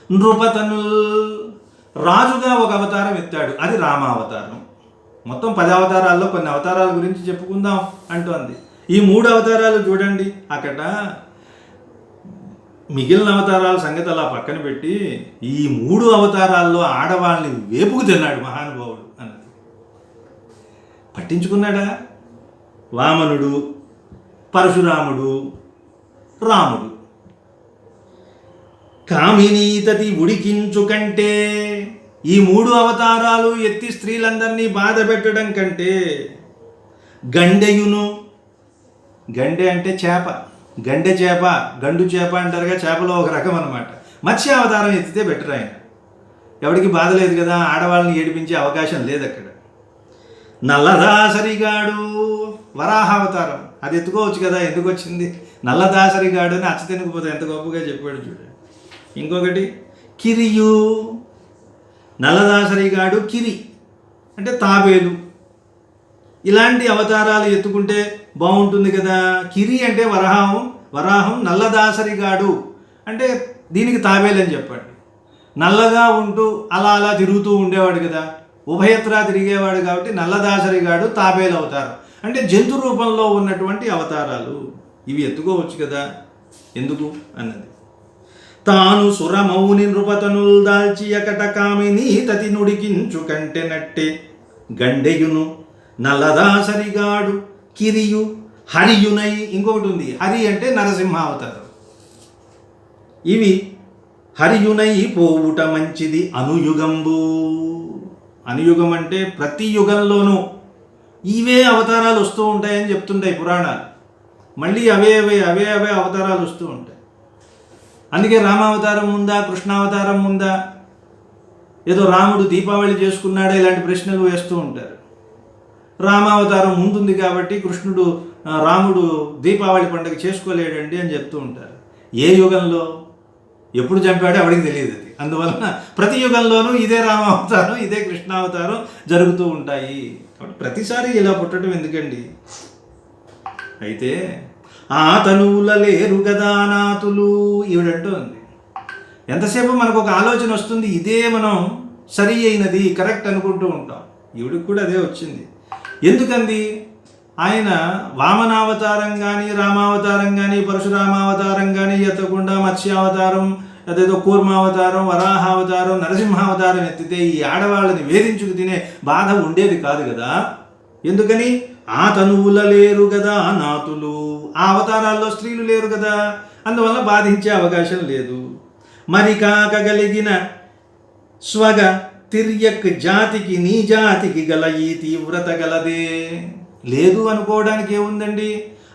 నృపతనుల్ రాజుగా ఒక అవతారం ఎత్తాడు, అది రామావతారం. మొత్తం 10 అవతారాల్లో కొన్ని అవతారాల గురించి చెప్పుకుందాం అంటోంది. ఈ 3 అవతారాలు చూడండి. అక్కడ మిగిలిన అవతారాల సంగతి అలా పక్కన పెట్టి ఈ 3 అవతారాల్లో ఆడవాళ్ళని వేపుకు తిన్నాడు మహానుభావుడు అన్నది పట్టించుకున్నాడా? వామనుడు, పరశురాముడు, రాముడు. కామినీతతి ఉడికించు కంటే, ఈ 3 అవతారాలు ఎత్తి స్త్రీలందరినీ బాధ పెట్టడం కంటే గండెయును, గండె అంటే చేప, గండె చేప, గండు చేప అంటారుగా, చేపలో ఒక రకం అనమాట. మత్స్య అవతారం ఎత్తితే బెటర్. ఆయన ఎవరికి బాధ లేదు కదా, ఆడవాళ్ళని ఏడిపించే అవకాశం లేదు అక్కడ. నల్లదాసరిగాడు వరాహ అవతారం, అది ఎత్తుకోవచ్చు కదా, ఎందుకు వచ్చింది? నల్లదాసరిగాడు అని అచ్చ తినకపోతే ఎంత గొప్పగా చెప్పాడు చూడండి. ఇంకొకటి కిరియు, నల్లదాసరిగాడు కిరి అంటే తాబేలు. ఇలాంటి అవతారాలు ఎత్తుకుంటే బాగుంటుంది కదా. కిరి అంటే వరాహం, నల్లదాసరిగాడు అంటే దీనికి తాబేలు అని చెప్పండి. నల్లగా ఉంటూ అలా అలా తిరుగుతూ ఉండేవాడు కదా, ఉభయత్రా తిరిగేవాడు కాబట్టి నల్లదాసరిగాడు తాబేలు అవతారం అంటే జంతు రూపంలో ఉన్నటువంటి అవతారాలు. ఇవి ఎత్తుకోవచ్చు కదా, ఎందుకు అన్నది. తాను సురమౌని నృపతనుల్ దాల్చి అకట కామిని తతి నుడికించు కంటె నట్టే గండెయును నల్లదాసరిగాడు కిరియు హరియునై. ఇంకొకటి ఉంది, హరి అంటే నరసింహ అవతారం. ఇవి హరియునై పోవుట మంచిది అనుయుగంబు. అనుయుగం అంటే ప్రతి యుగంలోనూ ఇవే అవతారాలు వస్తూ ఉంటాయని చెప్తుంటాయి పురాణాలు. మళ్ళీ అవే అవతారాలు వస్తూ ఉంటాయి. అందుకే రామావతారం ఉందా, కృష్ణావతారం ఉందా, ఏదో రాముడు దీపావళి చేసుకున్నాడా, ఇలాంటి ప్రశ్నలు వేస్తూ ఉంటారు. రామావతారం ముందుంది కాబట్టి రాముడు దీపావళి పండుగ చేసుకోలేడండి అని చెప్తూ ఉంటారు. ఏ యుగంలో ఎప్పుడు చంపాడో ఎవరికి తెలియదు అది. అందువలన ప్రతి యుగంలోనూ ఇదే రామావతారం, ఇదే కృష్ణావతారం జరుగుతూ ఉంటాయి. కాబట్టి ప్రతిసారి ఇలా పుట్టడం ఎందుకండి? అయితే ఆ తనువుల లేరు గదా నాతులు ఈవిడంటోంది. ఎంతసేపు మనకు ఒక ఆలోచన వస్తుంది, ఇదే మనం సరి అయినది, కరెక్ట్ అనుకుంటూ ఉంటాం. ఈవిడికి కూడా అదే వచ్చింది. ఎందుకంది? ఆయన వామనావతారం కానీ, రామావతారం కానీ, పరశురామావతారం కానీ ఎత్తకుండా మత్స్యావతారం, అదేదో కూర్మావతారం, వరాహావతారం, నరసింహావతారం ఎత్తితే ఈ ఆడవాళ్ళని వేధించుకు తినే బాధ ఉండేది కాదు కదా. ఎందుకని? ఆ తనువుల లేరు కదా నాతులు, ఆ అవతారాల్లో స్త్రీలు లేరు కదా, అందువల్ల బాధించే అవకాశం లేదు. మరి కాకగలిగిన స్వగ తిర్యక్ జాతికి నీ జాతికి గల ఈ తీవ్రత గలదే. లేదు అనుకోవడానికి ఏముందండి?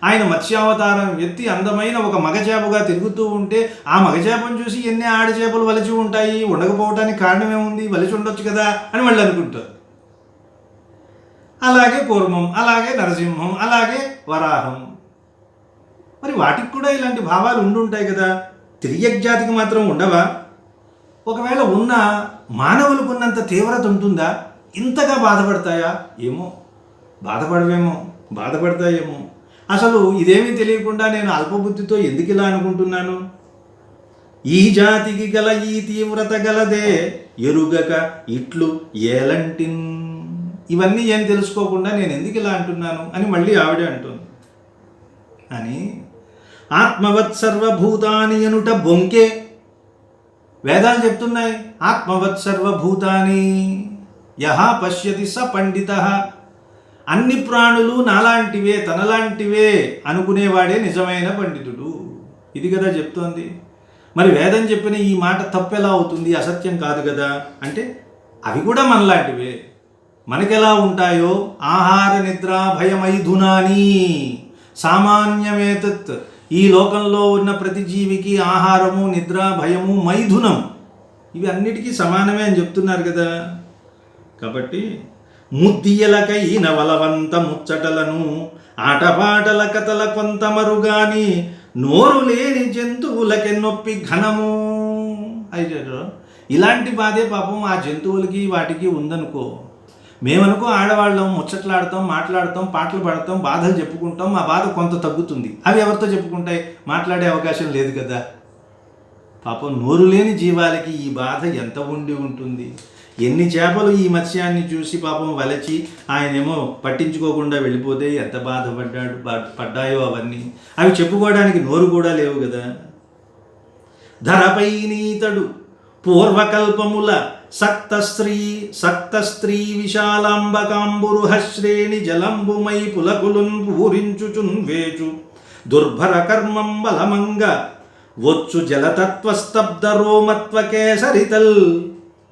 ఆయన మత్స్యావతారం ఎత్తి అందమైన ఒక మగచేపగా తిరుగుతూ ఉంటే ఆ మగచేపను చూసి ఎన్ని ఆడచేపలు వలిచి ఉంటాయి, ఉండకపోవడానికి కారణం ఏముంది, వలిచి ఉండొచ్చు కదా అని వాళ్ళు అనుకుంటారు. అలాగే కూర్మం, అలాగే నరసింహం, అలాగే వరాహం. మరి వాటికి కూడా ఇలాంటి భావాలు ఉండుంటాయి కదా, తిరియక్ జాతికి మాత్రం ఉండవా? ఒకవేళ ఉన్న మానవులకు ఉన్నంత తీవ్రత ఉంటుందా? ఇంతగా బాధపడతాయా? ఏమో, బాధపడవేమో, బాధపడతాయేమో. అసలు ఇదేమీ తెలియకుండా నేను అల్పబుద్ధితో ఎందుకు ఇలా అనుకుంటున్నాను? ఈ జాతికి గల ఈ తీవ్రత గలదే ఎరుగక ఇట్లు ఏలంటిన్. ఇవన్నీ ఏం తెలుసుకోకుండా నేను ఎందుకు ఇలా అంటున్నాను అని మళ్ళీ ఆవిడే అంటుంది. అని ఆత్మవత్ సర్వభూతాని అనుట బొంకే. వేదాలు చెప్తున్నాయి, ఆత్మవత్ సర్వభూతాని యహ పశ్యతి స పండిత. అన్ని ప్రాణులు నాలాంటివే, తనలాంటివే అనుకునేవాడే నిజమైన పండితుడు. ఇది కదా చెప్తోంది. మరి వేదం చెప్పిన ఈ మాట తప్పెలా అవుతుంది? అసత్యం కాదు కదా. అంటే అవి కూడా మనలాంటివే. మనకెలా ఉంటాయో ఆహార నిద్ర భయమైధునాని సామాన్యమేతత్. ఈ లోకంలో ఉన్న ప్రతి జీవికి ఆహారము, నిద్ర, భయము, మైథునం ఇవి అన్నిటికీ సమానమే అని చెప్తున్నారు కదా. కాబట్టి ముద్దియలకై నవలవంత ముచ్చటలను ఆటపాటల కథల కొంత మరుగాని నోరు లేని జంతువులకెన్నొప్పి ఘనము. అయితే ఇలాంటి బాధే పాపం ఆ జంతువులకి వాటికి ఉందనుకో. మేమనుకో ఆడవాళ్ళం ముచ్చట్లాడతాం, మాట్లాడతాం, పాటలు పాడతాం, బాధలు చెప్పుకుంటాం, మా బాధ కొంత తగ్గుతుంది. అవి ఎవరితో చెప్పుకుంటాయి? మాట్లాడే అవకాశం లేదు కదా. పాపం నోరు లేని జీవాలకి ఈ బాధ ఎంత ఉండి ఉంటుంది. ఎన్ని చేపలు ఈ మత్స్యాన్ని చూసి పాపం వలచి ఆయనేమో పట్టించుకోకుండా వెళ్ళిపోతే ఎంత పడ్డాయో అవన్నీ. అవి చెప్పుకోవడానికి నోరు కూడా లేవు కదా. ధరపై నీతడు పూర్వకల్పముల సక్త స్త్రీ విశాలాంబకాంబురుహ శ్రేణి జలంబుమై పులకులున్ పూరించుచున్ వేచు దుర్భర కర్మం బలమంగ వచ్చు జలతత్వస్తబ్ద రోమత్వ కేసరితల్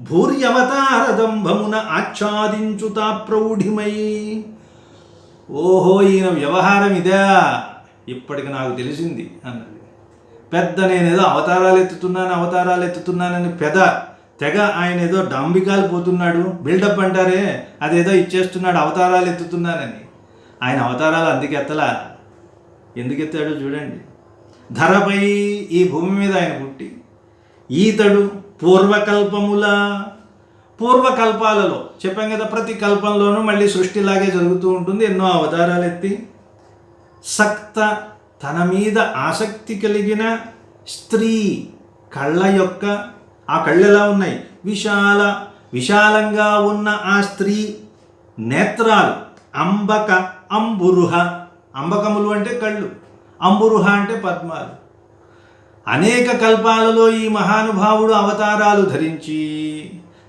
భూర్యవతారదంభమున ఆచ్ఛాదించుతా ప్రౌఢిమై. ఓహో, ఈయన వ్యవహారం ఇదా, ఇప్పటికి నాకు తెలిసింది అన్నది. పెద్ద నేనేదో అవతారాలు ఎత్తుతున్నానని తెగ ఆయన ఏదో డాంబికాలు పోతున్నాడు, బిల్డప్ అంటారే అదేదో ఇచ్చేస్తున్నాడు, అవతారాలు ఎత్తుతున్నానని. ఆయన అవతారాలు అందుకు ఎత్తలా. ఎందుకు ఎత్తాడో చూడండి. ధరపై, ఈ భూమి మీద ఆయన పుట్టి, ఈతడు పూర్వకల్పాలలో చెప్పాం కదా, ప్రతి కల్పంలోనూ మళ్ళీ సృష్టిలాగే జరుగుతూ ఉంటుంది, ఎన్నో అవతారాలు ఎత్తి తన మీద ఆసక్తి కలిగిన స్త్రీ కళ్ళ యొక్క, ఆ కళ్ళు ఎలా ఉన్నాయి, విశాలంగా ఉన్న ఆ స్త్రీ నేత్రాలు, అంబురుహ, అంబకములు అంటే కళ్ళు, అంబురుహ అంటే పద్మాలు. అనేక కల్పాలలో ఈ మహానుభావుడు అవతారాలు ధరించి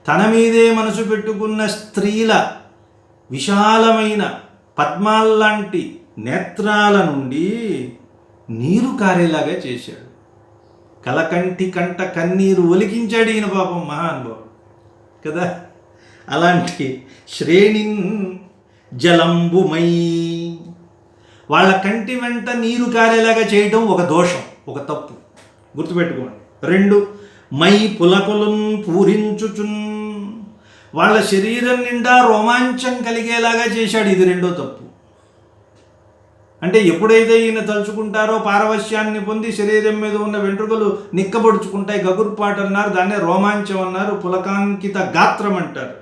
తన మీదే మనసు పెట్టుకున్న స్త్రీల విశాలమైన పద్మాల్లాంటి నేత్రాల నుండి నీరు కారేలాగా చేశాడు. కలకంటి కంట కన్నీరు ఒలికించాడు ఈయన పాపం మహానుభావుడు కదా. అలాంటి శ్రేణిన్ జలంబుమై, వాళ్ళ కంటి వెంట నీరు కారేలాగా చేయటం ఒక దోషం, ఒక తప్పు, గుర్తుపెట్టుకోండి. 2 మై పులకులున్ పూరించుచున్, వాళ్ళ శరీరం నిండా రోమాంచం కలిగేలాగా చేశాడు, ఇది 2వ తప్పు. అంటే ఎప్పుడైతే ఈయన తలుచుకుంటారో పారవశ్యాన్ని పొంది శరీరం మీద ఉన్న వెంట్రుకలు నిక్కబొడుచుకుంటాయి, గగుర్పాటు అన్నారు, దాన్నే రోమాంచం అన్నారు, పులకాంకిత గాత్రం అంటారు.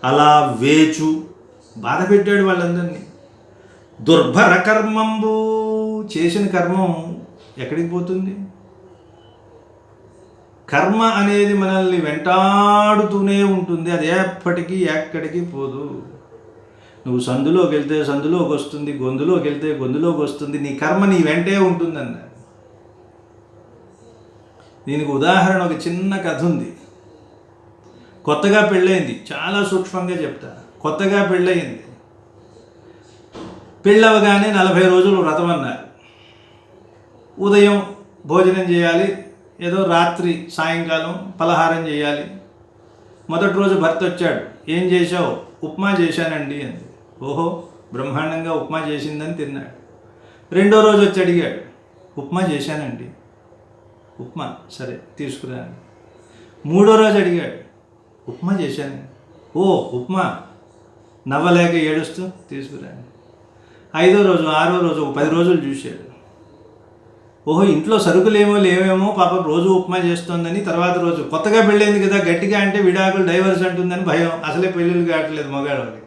అలా వేచు బాధ పెట్టాడు వాళ్ళందరినీ. దుర్భర కర్మంబు, చేసిన కర్మం ఎక్కడికి పోతుంది? కర్మ అనేది మనల్ని వెంటాడుతూనే ఉంటుంది, అది ఎప్పటికీ ఎక్కడికి పోదు. నువ్వు సందులోకి వెళ్తే సందులోకి వస్తుంది, గొంతులోకి వెళ్తే గొంతులోకి వస్తుంది, నీ కర్మ నీ వెంటే ఉంటుందన్న. దీనికి ఉదాహరణ ఒక చిన్న కథ ఉంది. కొత్తగా పెళ్ళయింది, చాలా సూక్ష్మంగా చెప్తా. కొత్తగా పెళ్ళయింది, పెళ్ళవగానే 40 రోజులు వ్రతం అన్నారు. ఉదయం భోజనం చేయాలి, ఏదో రాత్రి సాయంకాలం పలహారం చేయాలి. మొదటి రోజు భర్త వచ్చాడు, ఏం చేశావు? ఉప్మా చేశానండి అంది. ఓహో, బ్రహ్మాండంగా ఉప్మా చేసిందని తిన్నాడు. 2వ రోజు వచ్చి అడిగాడు, ఉప్మా చేశానండి. ఉప్మా సరే తీసుకురా. 3వ రోజు అడిగాడు, ఉప్మా చేశాను. ఓ ఉప్మా, నవ్వలేక ఏడుస్తూ తీసుకురా. 5వ రోజు 6వ రోజు 10 రోజులు చూశాడు. ఓహో, ఇంట్లో సరుకులేమో లేవేమో పాపం రోజు ఉప్మా చేస్తోందని. తర్వాత రోజు కొత్తగా పెళ్ళైంది కదా, గట్టిగా అంటే విడాకులు డైవర్స్ అంటుందని భయం, అసలే పెళ్ళిళ్ళు కావట్లేదు మగాళ్ళకి.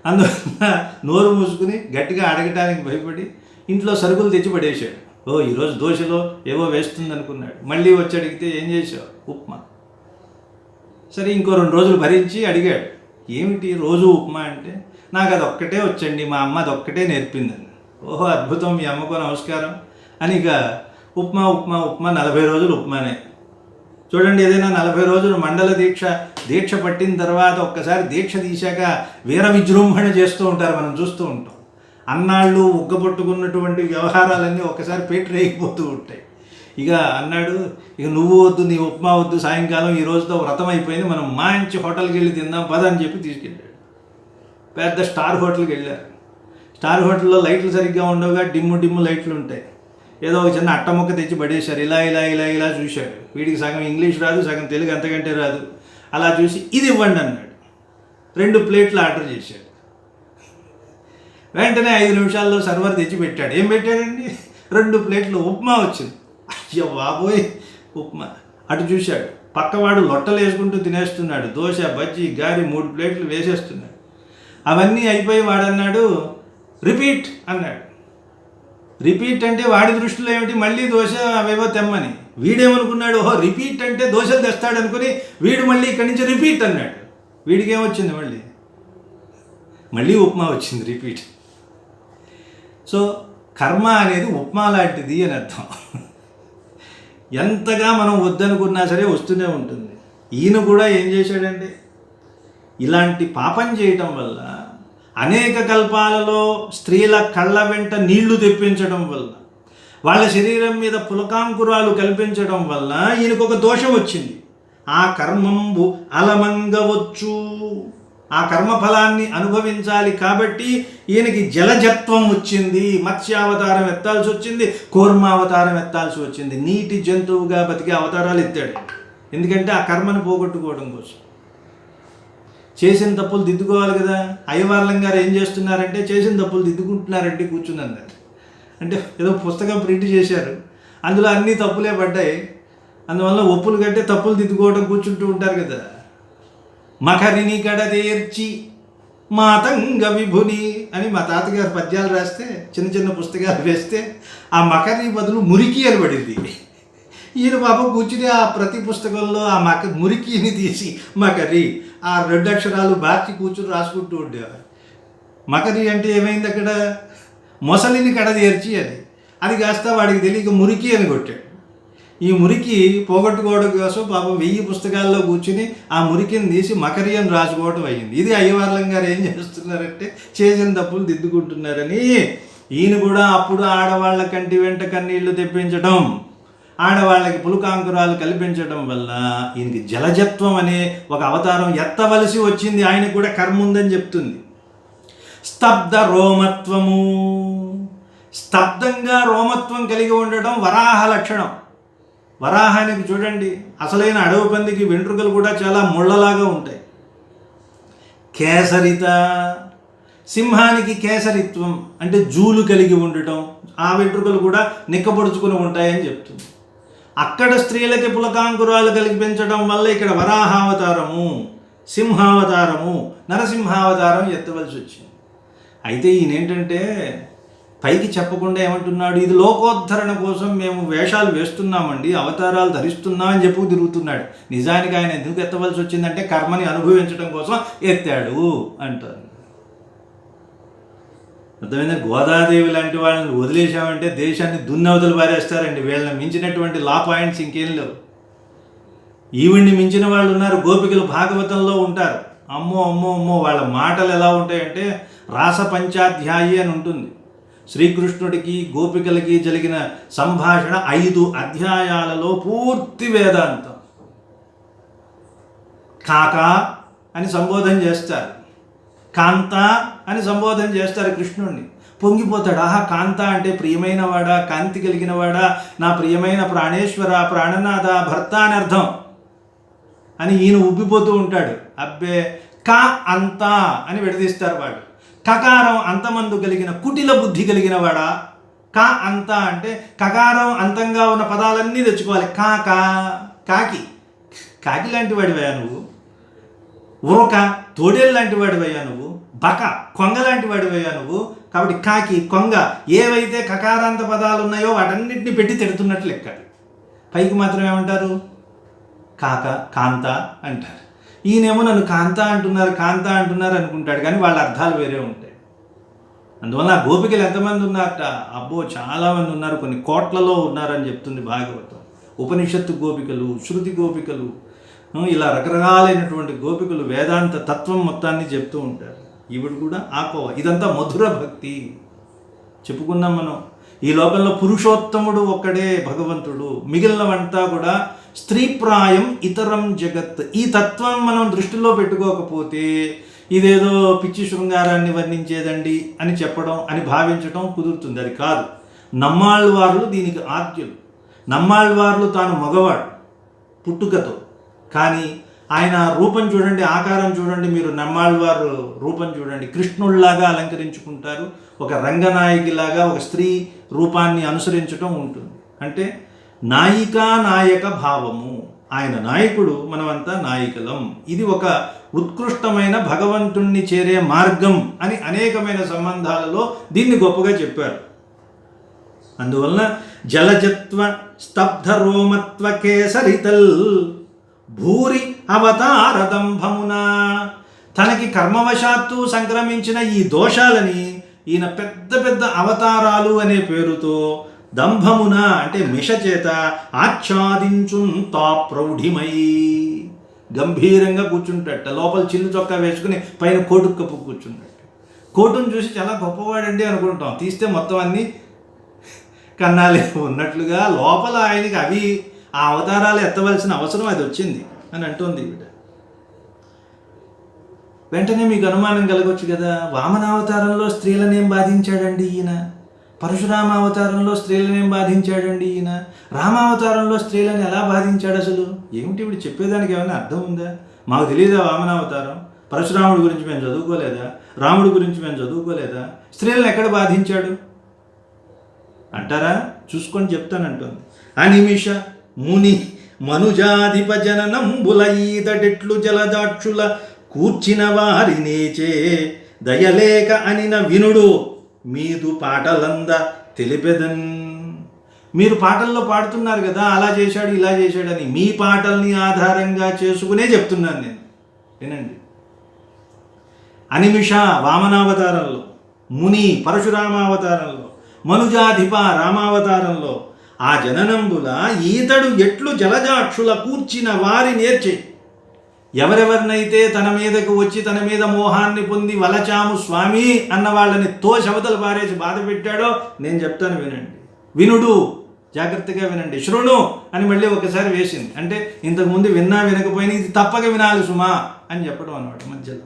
అందువల్ల నోరు మూసుకుని గట్టిగా అడగటానికి భయపడి ఇంట్లో సరుకులు తెచ్చి పడేశాడు. ఓ ఈరోజు దోశలో ఏవో వేస్తుంది అనుకున్నాడు. మళ్ళీ వచ్చి అడిగితే ఏం చేసావు? ఉప్మా. సరే ఇంకో 2 రోజులు భరించి అడిగాడు, ఏమిటి రోజు ఉప్మా అంటే? నాకు అది ఒక్కటే వచ్చండి, మా అమ్మ అది ఒక్కటే నేర్పిందని. ఓహో అద్భుతం, మీ అమ్మకో నమస్కారం అని ఇక ఉప్మా ఉప్మా ఉప్మా 40 రోజులు ఉప్మానే. చూడండి, ఏదైనా 40 రోజులు మండల దీక్ష పట్టిన తర్వాత ఒక్కసారి దీక్ష తీశాక వీర విజృంభణ చేస్తూ ఉంటారు, మనం చూస్తూ ఉంటాం. అన్నాళ్ళు ఉగ్గపట్టుకున్నటువంటి వ్యవహారాలన్నీ ఒక్కసారి పేట రేగిపోతూ ఉంటాయి. ఇక అన్నాడు, ఇక నువ్వు వద్దు, నీ ఉప్మా వద్దు, సాయంకాలం ఈ రోజుతో వ్రతం అయిపోయింది, మనం మంచి హోటల్కి వెళ్ళి తిందాం పద అని చెప్పి తీసుకెళ్ళాడు. పెద్ద స్టార్ హోటల్కి వెళ్ళారు. స్టార్ హోటల్లో లైట్లు సరిగ్గా ఉండవుగా, డిమ్ము లైట్లు ఉంటాయి. ఏదో ఒక చిన్న అట్టముక్క తెచ్చి పడేశారు. ఇలా చూశాడు. వీడికి సగం ఇంగ్లీష్ రాదు, సగం తెలుగు అంతకంటే రాదు. అలా చూసి ఇది ఇవ్వండి అన్నాడు. 2 ప్లేట్లు ఆర్డర్ చేశాడు. వెంటనే 5 నిమిషాల్లో సర్వర్ తెచ్చి పెట్టాడు. ఏం పెట్టాడండి? 2 ప్లేట్లు ఉప్మా వచ్చింది. అయ్యో బాబోయ్, ఉప్మా. అటు చూశాడు, పక్కవాడు లొట్టలు వేసుకుంటూ తినేస్తున్నాడు. దోశ, బజ్జీ, గారి 3 ప్లేట్లు వేసేస్తున్నాడు. అవన్నీ అయిపోయి వాడన్నాడు, రిపీట్ అన్నాడు. రిపీట్ అంటే వాడి దృష్టిలో ఏమిటి, మళ్ళీ దోశ అవేవో తెమ్మని. వీడేమనుకున్నాడు, ఓహో రిపీట్ అంటే దోశలు తెస్తాడు అనుకుని వీడు మళ్ళీ ఇక్కడి నుంచి రిపీట్ అన్నాడు. వీడికి ఏమొచ్చింది, మళ్ళీ ఉప్మా వచ్చింది, రిపీట్. సో కర్మ అనేది ఉప్మా లాంటిది అని అర్థం. ఎంతగా మనం వద్దనుకున్నా సరే వస్తూనే ఉంటుంది. ఈయన కూడా ఏం చేశాడంటే, ఇలాంటి పాపం చేయటం వల్ల అనేక కల్పాలలో స్త్రీల కళ్ళ వెంట నీళ్లు తెప్పించడం వల్ల, వాళ్ళ శరీరం మీద పులకాంకురాలు కల్పించడం వల్ల ఈయనకు ఒక దోషం వచ్చింది. ఆ కర్మంబు అలమంగవచ్చు, ఆ కర్మఫలాన్ని అనుభవించాలి కాబట్టి ఈయనకి జలజత్వం వచ్చింది. మత్స్యావతారం ఎత్తాల్సి వచ్చింది, కూర్మావతారం ఎత్తాల్సి వచ్చింది. నీటి జంతువుగా బతికే అవతారాలు ఎత్తాడు. ఎందుకంటే ఆ కర్మను పోగొట్టుకోవడం కోసం. చేసిన తప్పులు దిద్దుకోవాలి కదా. అయ్యవార్లం గారు ఏం చేస్తున్నారంటే, చేసిన తప్పులు దిద్దుకుంటున్నారంటే కూర్చున్నారు. అంటే ఏదో పుస్తకం ప్రింట్ చేశారు, అందులో అన్ని తప్పులే పడ్డాయి. అందువల్ల ఒప్పులు కంటే తప్పులు దిద్దుకోవడం కూర్చుంటూ ఉంటారు కదా. మకరిని కడదేర్చి మాతంగ విభుని అని మా తాతగారు పద్యాలు రాస్తే, చిన్న చిన్న పుస్తకాలు వేస్తే ఆ మకరి బదులు మురికి అని పడింది. ఈయన పాపం కూర్చుని ఆ ప్రతి పుస్తకంలో ఆ మురికిని తీసి మకరి ఆ 2 అక్షరాలు బార్చి కూర్చుని రాసుకుంటూ ఉండేవారు. మకరి అంటే ఏమైంది అక్కడ, మొసలిని కడదేర్చి అది కాస్త వాడికి తెలియక మురికి అని కొట్టాడు. ఈ మురికి పోగొట్టుకోవడం కోసం పాపం 1000 పుస్తకాల్లో కూర్చుని ఆ మురికిని తీసి మకరి అని రాసుకోవడం అయ్యింది. ఇది అయ్యవార్లం గారు ఏం చేస్తున్నారంటే, చేసిన తప్పులు దిద్దుకుంటున్నారని. ఈయన కూడా అప్పుడు ఆడవాళ్ళ కంటి వెంట కన్నీళ్లు తెప్పించడం, ఆడవాళ్ళకి పులుకాంకురాలు కల్పించడం వల్ల ఈయనకి జలజత్వం అనే ఒక అవతారం ఎత్తవలసి వచ్చింది. ఆయనకు కూడా కర్మ ఉందని చెప్తుంది. స్తబ్ద రోమత్వము, స్తబ్దంగా రోమత్వం కలిగి ఉండడం వరాహ లక్షణం. వరాహానికి చూడండి, అసలైన అడవి పందికి వెంట్రుకలు కూడా చాలా ముళ్ళలాగా ఉంటాయి. కేసరిత, సింహానికి కేసరిత్వం అంటే జూలు కలిగి ఉండటం, ఆ వెంట్రుకలు కూడా నిక్కపొడుచుకుని ఉంటాయని చెప్తుంది. అక్కడ స్త్రీలకి పులకాంకురాలు కల్పించడం వల్ల ఇక్కడ వరాహావతారము, సింహావతారము, నరసింహావతారం ఎత్తవలసి వచ్చింది. అయితే ఈయనేంటంటే పైకి చెప్పకుండా ఏమంటున్నాడు, ఇది లోకోద్ధరణ కోసం మేము వేషాలు వేస్తున్నామండి, అవతారాలు ధరిస్తున్నామని చెప్పు తిరుగుతున్నాడు. నిజానికి ఆయన ఎందుకు ఎత్తవలసి వచ్చిందంటే కర్మని అనుభవించడం కోసం ఎత్తాడు అంటారు. అర్థమైందా? గోదాదేవి లాంటి వాళ్ళని వదిలేశామంటే దేశాన్ని దున్నవతలు పారేస్తారండి. వీళ్ళని మించినటువంటి లా పాయింట్స్ ఇంకేం లేవు. ఈవిడ్ని మించిన వాళ్ళు ఉన్నారు, గోపికలు భాగవతంలో ఉంటారు. అమ్మో అమ్మో అమ్మో, వాళ్ళ మాటలు ఎలా ఉంటాయంటే రాస పంచాధ్యాయి అని ఉంటుంది. శ్రీకృష్ణుడికి గోపికలకి జరిగిన సంభాషణ 5 అధ్యాయాలలో పూర్తి వేదాంతం. కాక అని సంబోధన చేస్తారు, కాంత అని సంబోధన చేస్తారు కృష్ణుడిని. పొంగిపోతాడు, ఆహా కాంత అంటే ప్రియమైనవాడా, కాంతి కలిగినవాడా, నా ప్రియమైన ప్రాణేశ్వర, ప్రాణనాథ, భర్త అని అర్థం అని ఈయన ఉబ్బిపోతూ ఉంటాడు. అబ్బే కా అంత అని విడదీస్తారు వాడు. కకారం అంతమందు కలిగిన కుటిల బుద్ధి కలిగిన వాడా. కా అంత అంటే కకారం అంతంగా ఉన్న పదాలన్నీ తెచ్చుకోవాలి. కాకి, కాకి లాంటి వాడివయ్యా నువ్వు. ఉరక, తోడేలు లాంటి వాడివయ్యా నువ్వు. బక, కొంగ లాంటి వాడివయ్యా నువ్వు. కాబట్టి కాకి, కొంగ ఏవైతే కకారాంత పదాలు ఉన్నాయో వాటన్నిటిని పెట్టి తిడుతున్నట్లు లెక్క. పైకి మాత్రం ఏమంటారు, కాంత అంటారు. ఈయనేమో నన్ను కాంత అంటున్నారు అనుకుంటాడు, కానీ వాళ్ళ అర్థాలు వేరే ఉంటాయి. అందువల్ల ఆ గోపికలు ఎంతమంది ఉన్నారట, అబ్బో చాలామంది ఉన్నారు, కొన్ని కోట్లలో ఉన్నారని చెప్తుంది భాగవతం. ఉపనిషత్తు గోపికలు, శృతి గోపికలు, ఇలా రకరకాలైనటువంటి గోపికలు వేదాంత తత్వం మొత్తాన్ని చెప్తూ ఉంటారు. ఈవిడు కూడా ఆకోవ. ఇదంతా మధుర భక్తి చెప్పుకున్నాం మనం. ఈ లోకంలో పురుషోత్తముడు ఒక్కడే భగవంతుడు, మిగిలినవంతా కూడా స్త్రీప్రాయం ఇతరం జగత్. ఈ తత్వం మనం దృష్టిలో పెట్టుకోకపోతే ఇదేదో పిచ్చి శృంగారాన్ని వర్ణించేదండి అని చెప్పడం, అని భావించడం కుదురుతుంది. అది కాదు. నమ్మాళ్ళవార్లు దీనికి ఆద్యులు. నమ్మాళ్ళవార్లు తాను మగవాడు పుట్టుకతో, కానీ ఆయన రూపం చూడండి, ఆకారం చూడండి, మీరు నమ్మాళ్ళవారు రూపం చూడండి, కృష్ణుళ్లాగా అలంకరించుకుంటారు. ఒక రంగనాయకిలాగా ఒక స్త్రీ రూపాన్ని అనుసరించడం ఉంటుంది. అంటే నాయికా నాయక భావము. ఆయన నాయకుడు, మనమంతా నాయికలం. ఇది ఒక ఉత్కృష్టమైన భగవంతుణ్ణి చేరే మార్గం అని అనేకమైన సంబంధాలలో దీన్ని గొప్పగా చెప్పారు. అందువలన జలజత్వ స్తబ్ధ రోమత్వ కేసరితల్ భూరి అవతారదంభమున, తనకి కర్మవశాత్తు సంక్రమించిన ఈ దోషాలని ఈయన పెద్ద పెద్ద అవతారాలు అనే పేరుతో దంభమున అంటే మిష చేత ఆచ్ఛాదించున్ తా ప్రౌఢిమై, గంభీరంగా కూర్చుంటట. లోపల చిల్లు చొక్కా వేసుకుని పైన కోటు కప్పు కూర్చుంటట. కోటును చూసి చాలా గొప్పవాడండి అనుకుంటాం, తీస్తే మొత్తం అన్నీ కన్నాలే ఉన్నట్లుగా లోపల ఆయనకి అవి ఆ అవతారాలు ఎత్తవలసిన అవసరం అది వచ్చింది అని అంటోంది ఈవిడ. వెంటనే మీకు అనుమానం కలగొచ్చు కదా, వామనావతారంలో స్త్రీలనేం బాధించాడండి ఈయన, పరశురామ అవతారంలో స్త్రీలనేం బాధించాడండి ఈయన, రామావతారంలో స్త్రీలను ఎలా బాధించాడు అసలు, ఏమిటి ఇప్పుడు చెప్పేదానికి ఏమైనా అర్థం ఉందా? మాకు తెలియదా వామనావతారం? పరశురాముడి గురించి మేము చదువుకోలేదా? రాముడి గురించి మేము చదువుకోలేదా? స్త్రీలను ఎక్కడ బాధించాడు అంటారా? చూసుకొని చెప్తానంటుంది. అనిమిష ముని మనుజాధిప జననంబుల ఈదటెట్లు జలదాక్షుల కూర్చిన వారినేచే దయలేక అనిన వినుడు మీదు పాటలంద తెలిపెదన్. మీరు పాటల్లో పాడుతున్నారు కదా, అలా చేశాడు ఇలా చేశాడని, మీ పాటల్ని ఆధారంగా చేసుకునే చెప్తున్నాను నేను, వినండి. అనిమిష వామనావతారంలో, ముని పరశురామావతారంలో, మనుజాధిప రామావతారంలో ఆ జననంబుల ఈతడు ఎట్లు జలజాక్షుల కూర్చిన వారి నేర్చే, ఎవరెవరినైతే తన మీదకు వచ్చి తన మీద మోహాన్ని పొంది వలచాము స్వామి అన్న వాళ్ళని తోశవతలు పారేసి బాధ పెట్టాడో నేను చెప్తాను, వినండి. వినుడు, జాగ్రత్తగా వినండి. శృణు అని మళ్ళీ ఒకసారి వేసింది, అంటే ఇంతకుముందు విన్నా వినకపోయినా ఇది తప్పక వినాలి సుమా అని చెప్పడం అన్నమాట మధ్యలో.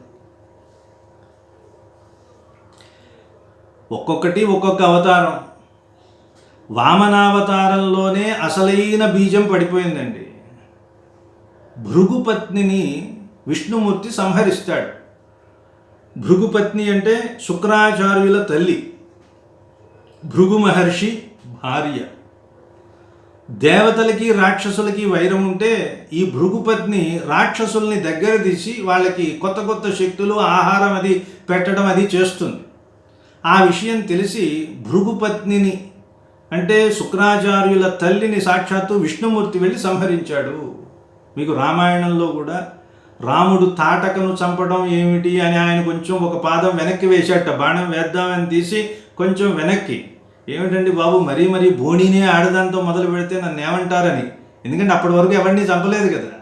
ఒక్కొక్కటి ఒక్కొక్క అవతారం. వామనావతారంలోనే అసలైన బీజం పడిపోయిందండి. భృగుపత్నిని విష్ణుమూర్తి సంహరిస్తాడు. భృగుపత్ని అంటే శుక్రాచార్యుల తల్లి, భృగు మహర్షి భార్య. దేవతలకి రాక్షసులకి వైరం ఉంటే ఈ భృగుపత్ని రాక్షసుల్ని దగ్గర తీసి వాళ్ళకి కొత్త కొత్త శక్తులు ఆహారం అది పెట్టడం అది చేస్తుంది. ఆ విషయం తెలిసి భృగుపత్నిని అంటే శుక్రాచార్యుల తల్లిని సాక్షాత్తు విష్ణుమూర్తి వెళ్ళి సంహరించాడు. మీకు రామాయణంలో కూడా రాముడు తాటకను చంపడం ఏమిటి అని ఆయన కొంచెం ఒక పాదం వెనక్కి వేశాట, బాణం వేద్దామని తీసి కొంచెం వెనక్కి, ఏమిటండి బాబు మరీ బోణీనే ఆడదాంతో మొదలు పెడితే నన్ను ఏమంటారని, ఎందుకంటే అప్పటి వరకు ఎవరిని చంపలేదు కదా,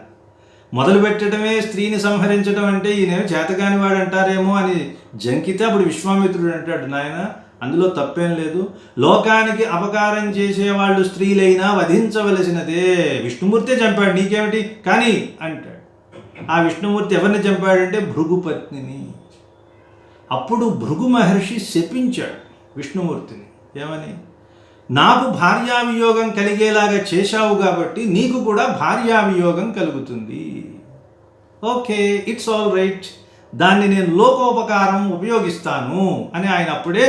మొదలు పెట్టడమే స్త్రీని సంహరించడం అంటే ఈయన చేతగాని వాడు అంటారేమో అని జంకితే అప్పుడు విశ్వామిత్రుడు అంటాడు, నాయన అందులో తప్పేం లేదు, లోకానికి అపకారం చేసేవాళ్ళు స్త్రీలైనా వధించవలసినదే, విష్ణుమూర్తే చంపాడు నీకేమిటి కానీ అంటాడు. ఆ విష్ణుమూర్తి ఎవరిని చంపాడంటే భృగుపత్నిని. అప్పుడు భృగు మహర్షి శపించాడు విష్ణుమూర్తిని, ఏమని, నాకు భార్యావియోగం కలిగేలాగా చేశావు కాబట్టి నీకు కూడా భార్యావియోగం కలుగుతుంది. ఓకే, ఇట్స్ ఆల్ రైట్, దాన్ని నేను లోకోపకారం ఉపయోగిస్తాను అని ఆయన అప్పుడే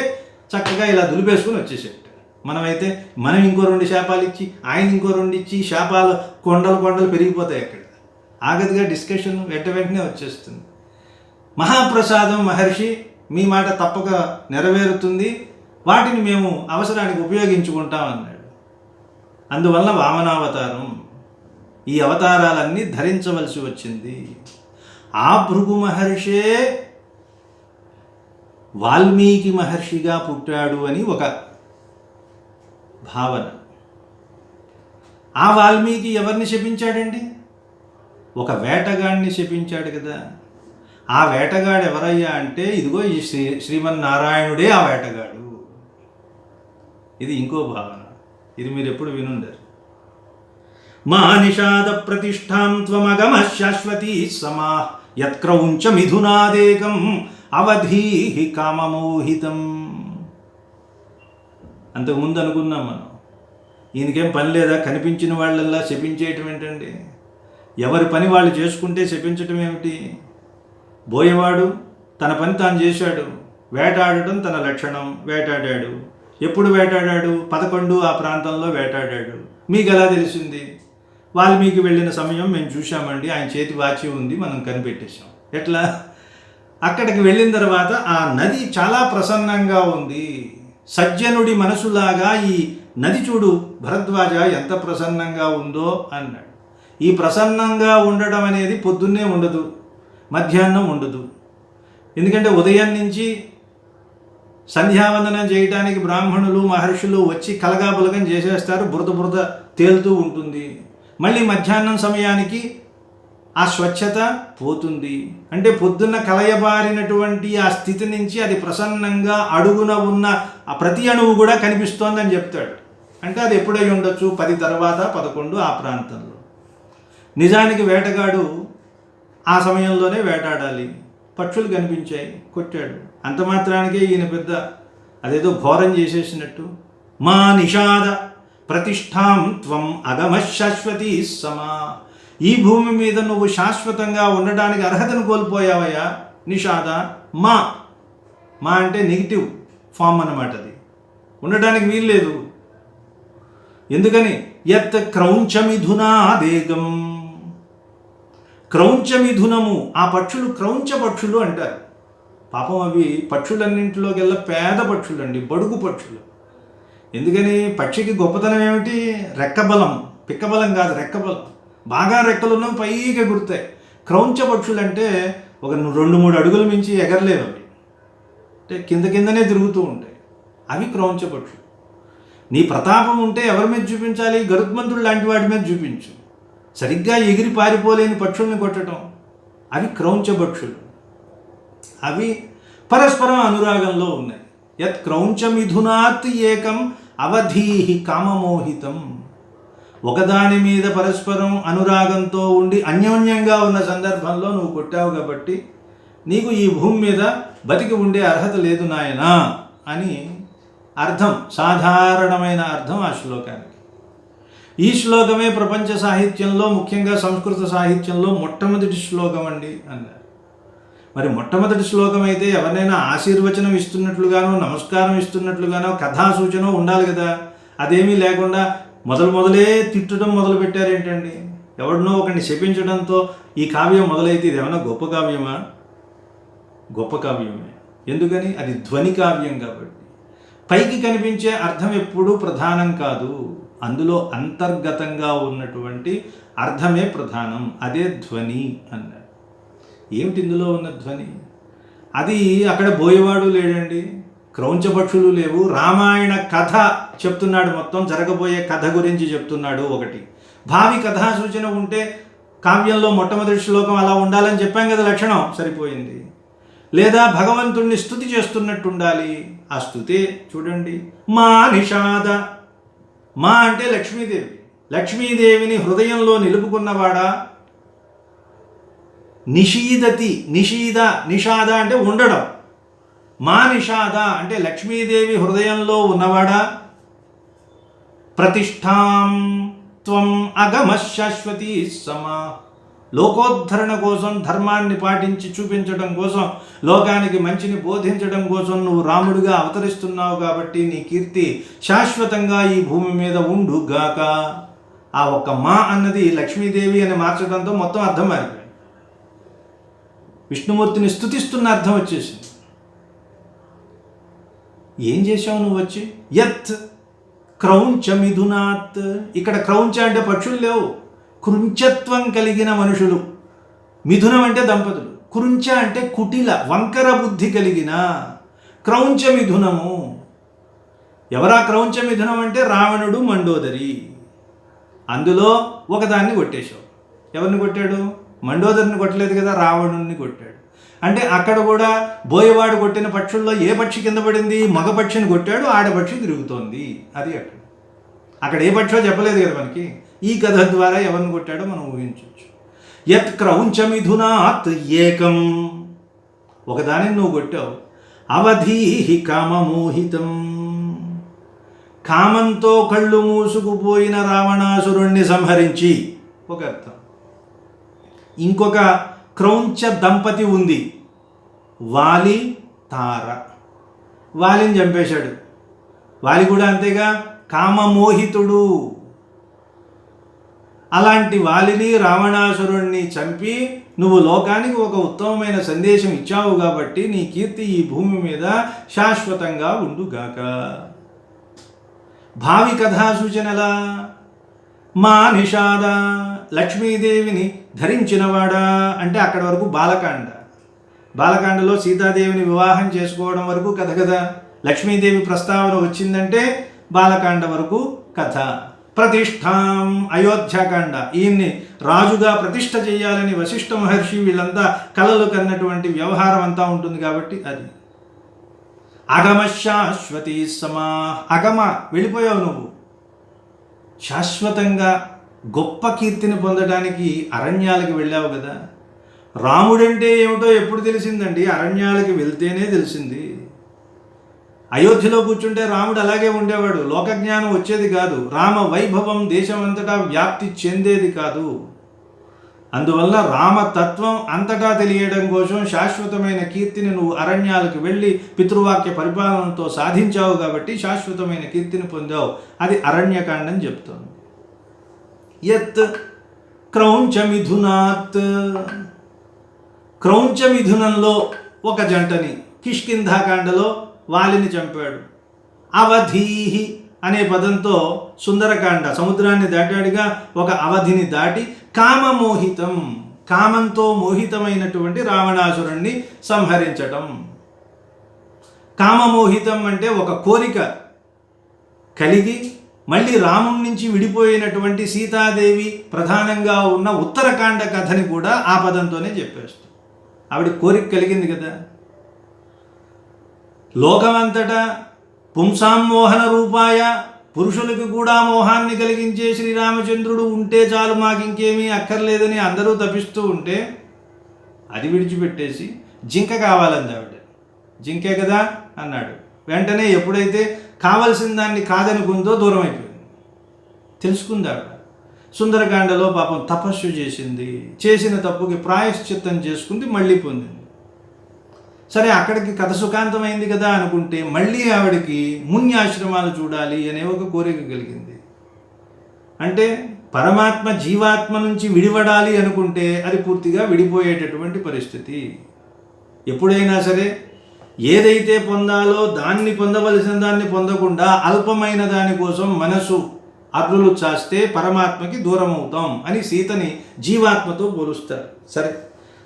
చక్కగా ఇలా దులిపేసుకుని వచ్చేసాడు. మనమైతే మనం ఇంకో 2 శాపాలు ఇచ్చి ఆయన ఇంకో 2 ఇచ్చి శాపాలు కొండలు పెరిగిపోతాయి. అక్కడ ఆగదుగా డిస్కషన్ వెంటనే వచ్చేస్తుంది. మహాప్రసాదం మహర్షి, మీ మాట తప్పక నెరవేరుతుంది, వాటిని మేము అవసరానికి ఉపయోగించుకుంటాం అన్నాడు. అందువల్ల వామనావతారం, ఈ అవతారాలన్నీ ధరించవలసి వచ్చింది. ఆ భృగు మహర్షే వాల్మీకి మహర్షిగా పుట్టాడు అని ఒక భావన. ఆ వాల్మీకి ఎవరిని శపించాడండి? ఒక వేటగాడిని శపించాడు కదా. ఆ వేటగాడు ఎవరయ్యా అంటే ఇదిగో ఈ శ్రీమన్నారాయణుడే ఆ వేటగాడు. ఇది ఇంకో భావన, ఇది మీరు ఎప్పుడు వినుండరు. మా నిషాద ప్రతిష్టాం త్వమగమ శాశ్వతీ సమా యత్క్రౌంచ మిథునాదేకం అవధీహి కామమోహితం. అంతకుముందు అనుకున్నాం మనం, ఈయనకేం పని లేదా, కనిపించిన వాళ్ళల్లా శపించేయటం ఏంటండి, ఎవరి పని వాళ్ళు చేసుకుంటే శపించటం ఏమిటి? బోయేవాడు తన పని తాను చేశాడు, వేటాడటం తన లక్షణం, వేటాడాడు. ఎప్పుడు వేటాడాడు? 11 ఆ ప్రాంతంలో వేటాడాడు. మీకు ఎలా తెలిసింది? వాల్మీకి వెళ్ళిన సమయం మేము చూశామండి, ఆయన చేతి వాచి ఉంది, మనం కనిపెట్టేశాం. ఎట్లా? అక్కడికి వెళ్ళిన తర్వాత ఆ నది చాలా ప్రసన్నంగా ఉంది, సజ్జనుడి మనసులాగా ఈ నది చూడు భరద్వాజ ఎంత ప్రసన్నంగా ఉందో అన్నాడు. ఈ ప్రసన్నంగా ఉండడం అనేది పొద్దున్నే ఉండదు, మధ్యాహ్నం ఉండదు. ఎందుకంటే ఉదయం నుంచి సంధ్యావందనం చేయడానికి బ్రాహ్మణులు మహర్షులు వచ్చి కలగాబులగం చేసేస్తారు, బురద బురద తేలుతూ ఉంటుంది. మళ్ళీ మధ్యాహ్నం సమయానికి ఆ స్వచ్ఛత పోతుంది. అంటే పొద్దున్న కలయబారినటువంటి ఆ స్థితి నుంచి అది ప్రసన్నంగా అడుగున ఉన్న ఆ ప్రతి అణువు కూడా కనిపిస్తోందని చెప్తాడు. అంటే అది ఎప్పుడై ఉండొచ్చు, 10 తర్వాత 11 ఆ ప్రాంతంలో. నిజానికి వేటగాడు ఆ సమయంలోనే వేటాడాలి. పక్షులు కనిపించాయి, కొట్టాడు. అంత మాత్రానికే ఈయన పెద్ద అదేదో ఘోరం చేసేసినట్టు. మా నిషాద ప్రతిష్టాం త్వం అగమ శాశ్వతీ సమా. ఈ భూమి మీద నువ్వు శాశ్వతంగా ఉండడానికి అర్హతను కోల్పోయావయ్యా నిషాద. మా మా అంటే నెగిటివ్ ఫామ్ అన్నమాట, అది ఉండడానికి వీల్లేదు. ఎందుకని యత్ క్రౌంచమిథునా దేగం. క్రౌంచమిథునము, ఆ పక్షులు క్రౌంచ పక్షులు అంటారు. పాపం అవి పక్షులన్నింటిలోకెల్లా పేద పక్షులు అండి, బడుగు పక్షులు. ఎందుకని పక్షికి గొప్పతనం ఏమిటి? రెక్కబలం, పిక్కబలం కాదు, రెక్కబలం. బాగా రెక్కలు ఉన్నవి పైకి ఎగురుతాయి. క్రౌంచ పక్షులు అంటే ఒక 2-3 అడుగుల మించి ఎగరలేవు అవి, అంటే కిందనే తిరుగుతూ ఉంటాయి. అవి క్రౌంచ పక్షులు. నీ ప్రతాపం ఉంటే ఎవరి మీద చూపించాలి? గరుత్మంతుడు లాంటి వాటి మీద చూపించు. సరిగ్గా ఎగిరి పారిపోలేని పక్షుల్ని కొట్టడం, అవి క్రౌంచ పక్షులు. అవి పరస్పరం అనురాగంలో ఉన్నాయి. యత్ క్రౌంచమిథునాత్ ఏకం అవధీహి కామమోహితం. ఒకదాని మీద పరస్పరం అనురాగంతో ఉండి అన్యోన్యంగా ఉన్న సందర్భంలో నువ్వు కొట్టావు కాబట్టి నీకు ఈ భూమి మీద బతికి ఉండే అర్హత లేదు నాయనా అని అర్థం, సాధారణమైన అర్థం ఆ శ్లోకానికి. ఈ శ్లోకమే ప్రపంచ సాహిత్యంలో, ముఖ్యంగా సంస్కృత సాహిత్యంలో మొట్టమొదటి శ్లోకం అండి అన్నారు. మరి మొట్టమొదటి శ్లోకం అయితే ఎవరినైనా ఆశీర్వచనం ఇస్తున్నట్లుగానో, నమస్కారం ఇస్తున్నట్లుగానో, కథా సూచన ఉండాలి కదా. అదేమీ లేకుండా మొదలే తిట్టడం మొదలు పెట్టారేంటండి? ఎవరినో ఒకరిని శపించడంతో ఈ కావ్యం మొదలైతే ఇది ఏమైనా గొప్ప కావ్యమా? గొప్ప కావ్యమే. ఎందుకని? అది ధ్వని కావ్యం కాబట్టి. పైకి కనిపించే అర్థం ఎప్పుడూ ప్రధానం కాదు, అందులో అంతర్గతంగా ఉన్నటువంటి అర్థమే ప్రధానం. అదే ధ్వని అన్నాడు. ఏమిటి ఇందులో ఉన్న ధ్వని? అది అక్కడ బోయేవాడు లేడండి, క్రౌంచ పక్షులు లేవు. రామాయణ కథ చెప్తున్నాడు, మొత్తం జరగబోయే కథ గురించి చెప్తున్నాడు. ఒకటి భావి కథా సూచన ఉంటే కావ్యంలో మొట్టమొదటి శ్లోకం అలా ఉండాలని చెప్పాం కదా, లక్షణం సరిపోయింది. లేదా భగవంతుణ్ణి స్తుతి చేస్తున్నట్టు ఉండాలి. ఆ స్తుతే చూడండి, మా నిషాద. మా అంటే లక్ష్మీదేవి. లక్ష్మీదేవిని హృదయంలో నిలుపుకున్నవాడా. నిషీదతి, నిషాద అంటే ఉండడం. మా నిషాద అంటే లక్ష్మీదేవి హృదయంలో ఉన్నవాడా. ప్రతిష్టాం త్వం అగమ శాశ్వతీ సమా. లోకోద్ధరణ కోసం, ధర్మాన్ని పాటించి చూపించడం కోసం, లోకానికి మంచిని బోధించడం కోసం నువ్వు రాముడిగా అవతరిస్తున్నావు కాబట్టి నీ కీర్తి శాశ్వతంగా ఈ భూమి మీద ఉండుగాక. ఆ ఒక్క మా అన్నది లక్ష్మీదేవి అని మార్చడంతో మొత్తం అర్థం మారిపోయింది. విష్ణుమూర్తిని స్తుతిస్తున్న అర్థం వచ్చేసింది. ఏం చేశావు నువ్వు వచ్చి? యత్ క్రౌంచమిథునాత్. ఇక్కడ క్రౌంచ అంటే పక్షులు లేవు, కృంచత్వం కలిగిన మనుషులు. మిథునం అంటే దంపతులు. కృంచ అంటే కుటిల, వంకర బుద్ధి కలిగిన. క్రౌంచ మిథునము. ఎవరా క్రౌంచ మిథునం అంటే రావణుడు, మండోదరి. అందులో ఒకదాన్ని కొట్టేశావు. ఎవరిని కొట్టాడు? మండోదరిని కొట్టలేదు కదా, రావణుడిని కొట్టాడు. అంటే అక్కడ కూడా బోయవాడు కొట్టిన పక్షుల్లో ఏ పక్షి కింద పడింది? మగపక్షిని కొట్టాడు, ఆడపక్షి తిరుగుతోంది. అది అక్కడ ఏ పక్షో చెప్పలేదు కదా మనకి. ఈ కథ ద్వారా ఎవరిని కొట్టాడో మనం ఊహించవచ్చు. యత్ క్రౌంచమిథునాత్ ఏకం. ఒకదానిని నువ్వు కొట్టావు. అవధీహి కామమోహితం. కామంతో కళ్ళు మూసుకుపోయిన రావణాసురుణ్ణి సంహరించి ఒక అర్థం. ఇంకొక క్రౌంచ దంపతి ఉంది, వాలి, తార. వాలిని చంపేశాడు. వాలి కూడా అంతేగా, కామమోహితుడు. అలాంటి వాలిని, రావణాసురుణ్ణి చంపి నువ్వు లోకానికి ఒక ఉత్తమమైన సందేశం ఇచ్చావు కాబట్టి నీ కీర్తి ఈ భూమి మీద శాశ్వతంగా ఉండుగాక. భావి కథా సూచనలా మా నిషాద లక్ష్మీదేవిని ధరించినవాడా అంటే అక్కడి వరకు బాలకాండ. బాలకాండలో సీతాదేవిని వివాహం చేసుకోవడం వరకు కథ కదా. లక్ష్మీదేవి ప్రస్తావన వచ్చిందంటే బాలకాండ వరకు కథ. ప్రతిష్టాం అయోధ్యాకాండ, ఈయన్ని రాజుగా ప్రతిష్ఠ చేయాలని వశిష్ఠ మహర్షి వీళ్ళంతా కలలు కన్నటువంటి వ్యవహారం అంతా ఉంటుంది కాబట్టి అది. అగమ శాశ్వతీ సమా, అగమ వెళ్ళిపోయావు నువ్వు, శాశ్వతంగా గొప్ప కీర్తిని పొందడానికి అరణ్యాలకు వెళ్ళావు కదా. రాముడంటే ఏమిటో ఎప్పుడు తెలిసిందండి? అరణ్యాలకు వెళ్తేనే తెలిసింది. అయోధ్యలో కూర్చుంటే రాముడు అలాగే ఉండేవాడు, లోకజ్ఞానం వచ్చేది కాదు, రామ వైభవం దేశమంతటా వ్యాప్తి చెందేది కాదు. అందువల్ల రామతత్వం అంతటా తెలియడం కోసం శాశ్వతమైన కీర్తిని నువ్వు అరణ్యాలకు వెళ్ళి పితృవాక్య పరిపాలనతో సాధించావు కాబట్టి శాశ్వతమైన కీర్తిని పొందావు. అది అరణ్యకాండం చెప్తోంది. యత్ క్రౌంచమిథునాత్, క్రౌంచమిథునంలో ఒక జంటని కిష్కింధాకాండలో వాలిని చంపాడు. అవధీహి అనే పదంతో సుందరకాండ, సముద్రాన్ని దాటాడుగా ఒక అవధిని దాటి కామమోహితం, కామంతో మోహితమైనటువంటి రావణాసురుణ్ణి సంహరించటం. కామమోహితం అంటే ఒక కోరిక కలిగి మళ్ళీ రాముడి నుంచి విడిపోయినటువంటి సీతాదేవి ప్రధానంగా ఉన్న ఉత్తరకాండ కథని కూడా ఆ పదంతోనే చెప్పేస్తాం. ఆవిడ కోరిక కలిగింది కదా. లోకమంతటా పుంసామోహన రూపాయ, పురుషులకు కూడా మోహాన్ని కలిగించే శ్రీరామచంద్రుడు ఉంటే చాలు, మాకు ఇంకేమీ అక్కర్లేదని అందరూ తపిస్తూ ఉంటే అది విడిచిపెట్టేసి జింక కావాలంది ఆవిడ. జింకే కదా అన్నాడు. వెంటనే ఎప్పుడైతే కావలసిన దాన్ని కాదనుకుందో దూరం అయిపోయింది. తెలుసుకుంది ఆవిడ. సుందరకాండలో పాపం తపస్సు చేసింది, చేసిన తప్పుకి ప్రాయశ్చిత్తం చేసుకుంది, మళ్ళీ పొందింది. సరే, అక్కడికి కథ సుఖాంతమైంది కదా అనుకుంటే మళ్ళీ ఆవిడకి మున్యాశ్రమాలు చూడాలి అనే ఒక కోరిక కలిగింది. అంటే పరమాత్మ జీవాత్మ నుంచి విడిపడాలి అనుకుంటే అది పూర్తిగా విడిపోయేటటువంటి పరిస్థితి. ఎప్పుడైనా సరే ఏదైతే పొందాలో దాన్ని పొందవలసిన దాన్ని పొందకుండా అల్పమైన దానికోసం మనసు అర్రులు చాస్తే పరమాత్మకి దూరం అవుతాం అని సీతని జీవాత్మతో పోలుస్తారు. సరే,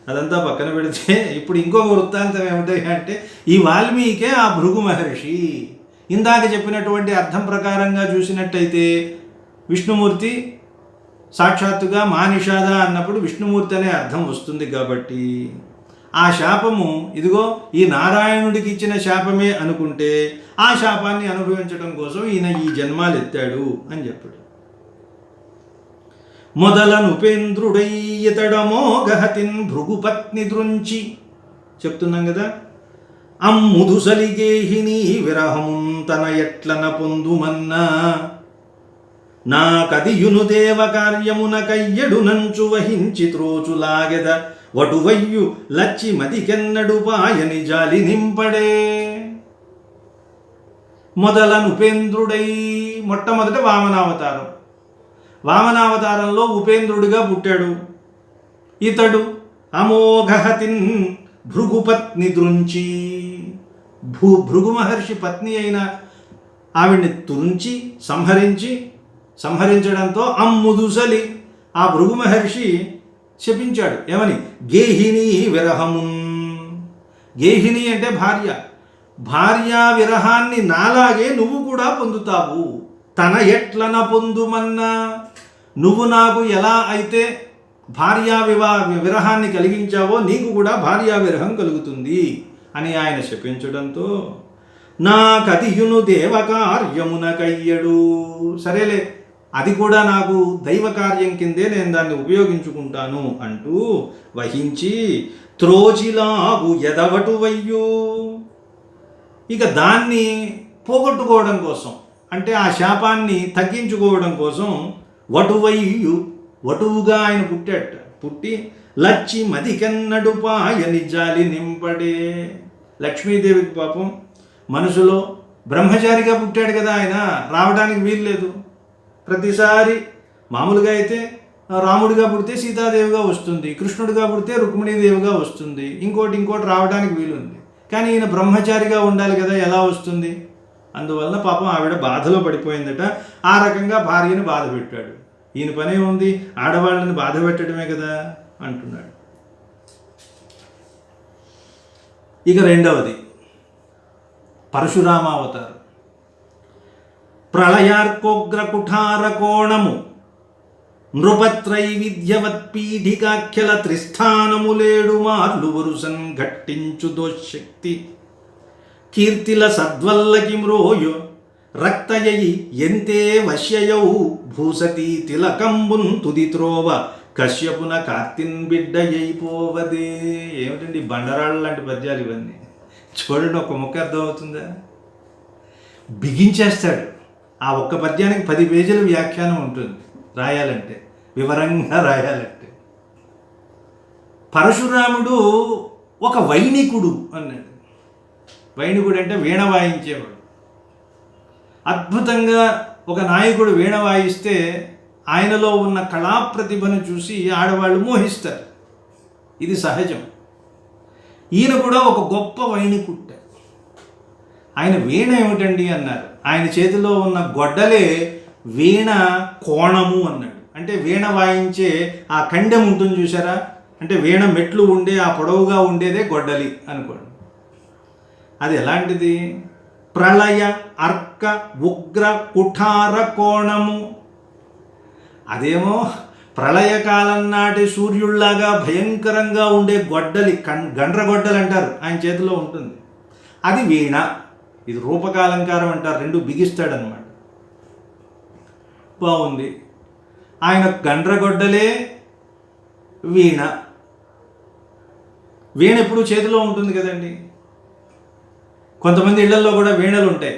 అదంతా పక్కన పెడితే ఇప్పుడు ఇంకొక వృత్తాంతం ఏమిటి అంటే, ఈ వాల్మీకే ఆ భృగు మహర్షి. ఇందాక చెప్పినటువంటి అర్థం ప్రకారంగా చూసినట్టయితే విష్ణుమూర్తి సాక్షాత్తుగా మానిషాద అన్నప్పుడు విష్ణుమూర్తి అనే అర్థం వస్తుంది కాబట్టి ఆ శాపము ఇదిగో ఈ నారాయణుడికి ఇచ్చిన శాపమే అనుకుంటే ఆ శాపాన్ని అనుభవించడం కోసం ఈయన ఈ జన్మాలు ఎత్తాడు అని చెప్పాడు. మొదలనుపేంద్రుడై ఇతడమోగహతిన్ భృగుపత్ని దృంచి చెప్తున్నాం కదా. అమ్ముదుసలిగేహిని విరహమున్ తన ఎట్లన పొందుమన్నా, నా కదియును దేవ కార్యమున కయ్యడు నంచు వహించి త్రోచులాగెద వటువయ్యు లచ్చి మదికెన్నడు పాయని జాలి నింపడే. మొదలనుపేంద్రుడై, మొట్టమొదట వామనావతారం. వామనావతారంలో ఉపేంద్రుడిగా పుట్టాడు. ఇతడు అమోఘహతిన్ భృగుపత్ని దృంచి, భృగు మహర్షి పత్ని అయిన ఆవిడ్ని తురించి సంహరించడంతో అమ్ముదుసలి ఆ భృగు మహర్షి శపించాడు. ఏమని? గేహిని విరహమున్. గేహిని అంటే భార్య. భార్యా విరహాన్ని నాలాగే నువ్వు కూడా పొందుతావు. తన ఎట్లన పొందుమన్నా, నువ్వు నాకు ఎలా అయితే భార్యా విరహాన్ని కలిగించావో నీకు కూడా భార్యా విరహం కలుగుతుంది అని ఆయన శపించడంతో నా కతియును దేవకార్యమున కయ్యడు. సరేలే, అది కూడా నాకు దైవ కార్యం కిందే నేను దాన్ని ఉపయోగించుకుంటాను అంటూ వహించి త్రోచిలాగు ఎదవటు వయ్యు. ఇక దాన్ని పోగొట్టుకోవడం కోసం, అంటే ఆ శాపాన్ని తగ్గించుకోవడం కోసం వటువయ్యు, వటువుగా ఆయన పుట్టాట. పుట్టి లచ్చి మదికెన్నడు పాయని జాలి నింపడే. లక్ష్మీదేవికి పాపం మనసులో బ్రహ్మచారిగా పుట్టాడు కదా ఆయన, రావడానికి వీల్లేదు. ప్రతిసారి మామూలుగా అయితే రాముడిగా పుడితే సీతాదేవిగా వస్తుంది, కృష్ణుడిగా పుడితే రుక్మిణీదేవిగా వస్తుంది, ఇంకోటి రావడానికి వీలుంది. కానీ ఈయన బ్రహ్మచారిగా ఉండాలి కదా, ఎలా వస్తుంది? అందువల్ల పాపం ఆవిడ బాధలో పడిపోయిందట. ఆ రకంగా భార్యను బాధ పెట్టాడు. ఈయన పనే ఉంది, ఆడవాళ్ళని బాధ పెట్టడమే కదా అంటున్నాడు. ఇక రెండవది పరశురామావతారం. ప్రళయార్కోగ్ర కుఠార కోణము నృపత్రైవిధ్యవత్పీఠికాఖ్యల త్రిస్థానములేడు మార్లు వరుసన్ ఘట్టించు దోశక్తి కీర్తిల సద్వల్లకి మ్రోయో రక్తయయి ఎంతే వశ్యయౌ భూసతి తిలకంబున్ తుది త్రోవ కశ్యపున కార్తిన్ బిడ్డయైపోవదే. ఏమిటండి బండరాళ్ళ లాంటి పద్యాలు ఇవన్నీ. చూడండి, ఒక ముక్క అర్థమవుతుందా? బిగించేస్తాడు. ఆ ఒక్క పద్యానికి 10 పేజీల వ్యాఖ్యానం ఉంటుంది రాయాలంటే, వివరంగా రాయాలంటే. పరశురాముడు ఒక వైణికుడు అన్నాడు. వైణికుడు అంటే వీణ వాయించేవాడు. అద్భుతంగా ఒక నాయకుడు వీణ వాయిస్తే ఆయనలో ఉన్న కళాప్రతిభను చూసి ఆడవాళ్ళు మోహిస్తారు. ఇది సహజం. ఈయన కూడా ఒక గొప్ప వైణికుడు. ఆయన వీణ ఏమిటండి అన్నారు. ఆయన చేతిలో ఉన్న గొడ్డలే వీణ కోణము అన్నాడు. అంటే వీణ వాయించే ఆ ఖండం ఉంటుంది చూసారా, అంటే వీణ మెట్లు ఉండే ఆ పొడవుగా ఉండేదే గొడ్డలి అనుకోండి. అది ఎలాంటిది? ప్రళయ అర్క ఉగ్ర కుఠార కోణము. అదేమో ప్రళయకాలం నాటి సూర్యుళ్లాగా భయంకరంగా ఉండే గొడ్డలి, గండ్రగొడ్డలి అంటారు, ఆయన చేతిలో ఉంటుంది. అది వీణ. ఇది రూపకాలంకారం అంటారు, రెండు బిగిస్తాడనమాట. బాగుంది. ఆయన గండ్రగొడ్డలే వీణ. వీణ ఎప్పుడు చేతిలో ఉంటుంది కదండి. కొంతమంది ఇళ్లలో కూడా వీణలు ఉంటాయి.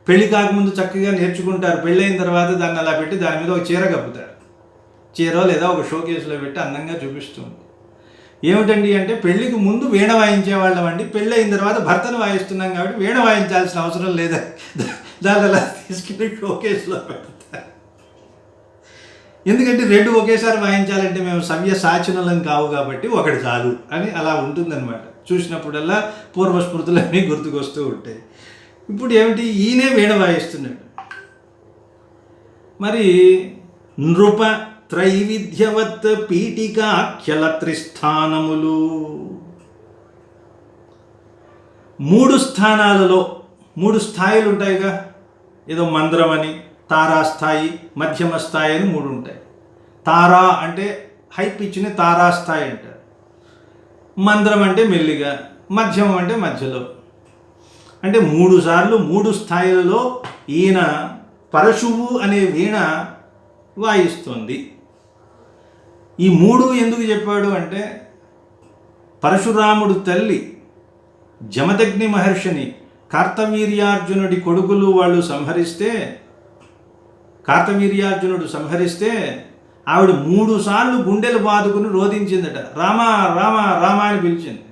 పెళ్లి కాకముందు చక్కగా నేర్చుకుంటారు. పెళ్ళైన తర్వాత దాన్ని అలా పెట్టి దాని మీద ఒక చీర కప్పుతారు. చీర లేదా ఒక షోకేసులో పెట్టి అందంగా చూపిస్తుంది. ఏమిటండి అంటే, పెళ్లికి ముందు వీణ వాయించేవాళ్ళం అండి, పెళ్ళి అయిన తర్వాత భర్తను వాయిస్తున్నాం కాబట్టి వీణ వాయించాల్సిన అవసరం లేదా, దాన్ని అలా తీసుకుని షోకేసులో పెడతారు. ఎందుకంటే రెండు ఒకేసారి వాయించాలంటే మేము సవ్య సాచనలం కావు కాబట్టి ఒకటి చాలు అని అలా ఉంటుందన్నమాట. చూసినప్పుడల్లా పూర్వస్మృతులన్నీ గుర్తుకొస్తూ ఉంటాయి. ఇప్పుడు ఏమిటి, ఈయనే వీణ వాయిస్తున్నాడు. మరి నృప త్రైవిధ్యవత్ పీఠికాఖ్యల త్రిస్థానములు, 3 స్థానాలలో 3 స్థాయిలు ఉంటాయిగా. ఏదో మంద్రం అని, తారాస్థాయి, మధ్యమ స్థాయి అని 3 ఉంటాయి. తారా అంటే హై పిచ్ని తారాస్థాయి అంటారు. మంద్రం అంటే మెల్లిగా, మధ్యమం అంటే మధ్యలో. అంటే 3 సార్లు 3 స్థాయిలలో ఈయన పరశువు అనే వీణ వాయిస్తోంది. ఈ 3 ఎందుకు చెప్పాడు అంటే, పరశురాముడు తల్లి జమదగ్ని మహర్షిని కార్తవీర్యార్జునుడి కొడుకులు వాళ్ళు కార్తవీర్యార్జునుడు సంహరిస్తే ఆవిడ 3 సార్లు గుండెలు బాదుకుని రోధించిందట. రామ రామ రామ అని పిలిచింది.